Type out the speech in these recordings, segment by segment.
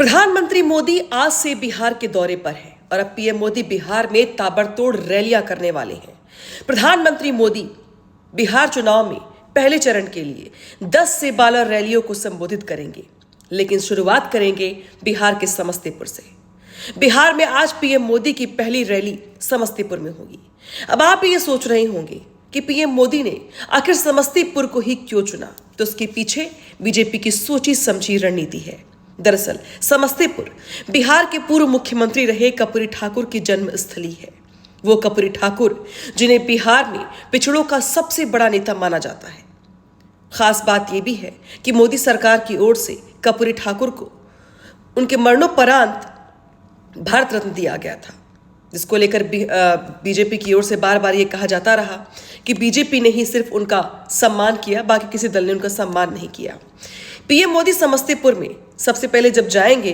प्रधानमंत्री मोदी आज से बिहार के दौरे पर हैं और अब पीएम मोदी बिहार में ताबड़तोड़ रैलियां करने वाले हैं। प्रधानमंत्री मोदी बिहार चुनाव में पहले चरण के लिए 10 से 12 रैलियों को संबोधित करेंगे, लेकिन शुरुआत करेंगे बिहार के समस्तीपुर से। बिहार में आज पीएम मोदी की पहली रैली समस्तीपुर में होगी। अब आप ये सोच रहे होंगे कि पीएम मोदी ने आखिर समस्तीपुर को ही क्यों चुना, तो उसके पीछे बीजेपी की सोची समझी रणनीति है। दरअसल समस्तीपुर बिहार के पूर्व मुख्यमंत्री रहे कर्पूरी ठाकुर की जन्मस्थली है। वो कर्पूरी ठाकुर जिन्हें बिहार में पिछड़ों का सबसे बड़ा नेता माना जाता है। खास बात यह भी है कि मोदी सरकार की ओर से कर्पूरी ठाकुर को उनके मरणोपरांत भारत रत्न दिया गया था, जिसको लेकर बीजेपी की ओर से बार बार ये कहा जाता रहा कि बीजेपी ने ही सिर्फ उनका सम्मान किया, बाकी किसी दल ने उनका सम्मान नहीं किया। पीएम मोदी समस्तीपुर में सबसे पहले जब जाएंगे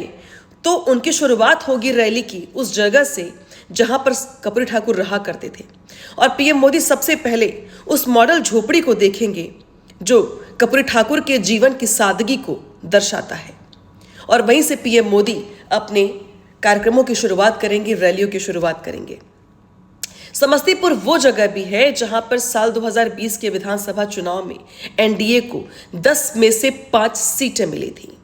तो उनकी शुरुआत होगी रैली की उस जगह से जहां पर कर्पूरी ठाकुर रहा करते थे, और पीएम मोदी सबसे पहले उस मॉडल झोपड़ी को देखेंगे जो कर्पूरी ठाकुर के जीवन की सादगी को दर्शाता है, और वहीं से पीएम मोदी अपने कार्यक्रमों की शुरुआत करेंगे, रैलियों की शुरुआत करेंगे। समस्तीपुर वो जगह भी है जहां पर साल 2020 के विधानसभा चुनाव में एनडीए को 10 में से 5 सीटें मिली थी।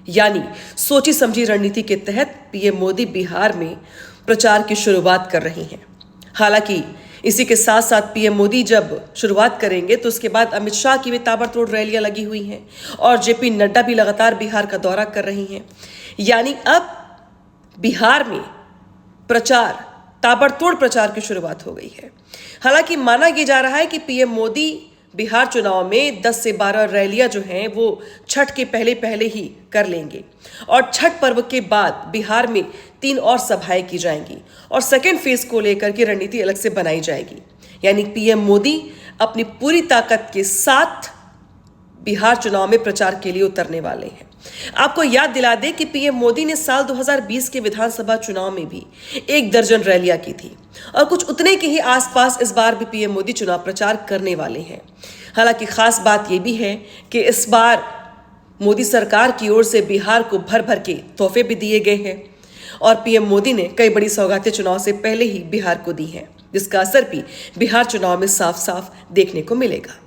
यानी सोची समझी रणनीति के तहत पीएम मोदी बिहार में प्रचार की शुरुआत कर रही हैं। हालांकि इसी के साथ साथ पीएम मोदी जब शुरुआत करेंगे तो उसके बाद अमित शाह की भी ताबड़तोड़ रैलियां लगी हुई हैं और जेपी नड्डा भी लगातार बिहार का दौरा कर रही हैं। यानी अब बिहार में ताबड़तोड़ प्रचार की शुरुआत हो गई है। हालांकि माना यह जा रहा है कि पीएम मोदी बिहार चुनाव में 10 से 12 रैलियां जो हैं वो छठ के पहले ही कर लेंगे, और छठ पर्व के बाद बिहार में 3 और सभाएं की जाएंगी और सेकेंड फेज को लेकर की रणनीति अलग से बनाई जाएगी। यानी पीएम मोदी अपनी पूरी ताकत के साथ बिहार चुनाव में प्रचार के लिए उतरने वाले हैं। आपको याद दिला दें कि पीएम मोदी ने साल 2020 के विधानसभा चुनाव में भी 1 दर्जन रैलियां की थी, और कुछ उतने के ही आसपास इस बार भी पीएम मोदी चुनाव प्रचार करने वाले हैं। हालांकि खास बात यह भी है कि इस बार मोदी सरकार की ओर से बिहार को भर भर के तोहफे भी दिए गए हैं, और पीएम मोदी ने कई बड़ी सौगातें चुनाव से पहले ही बिहार को दी हैं, जिसका असर भी बिहार चुनाव में साफ साफ देखने को मिलेगा।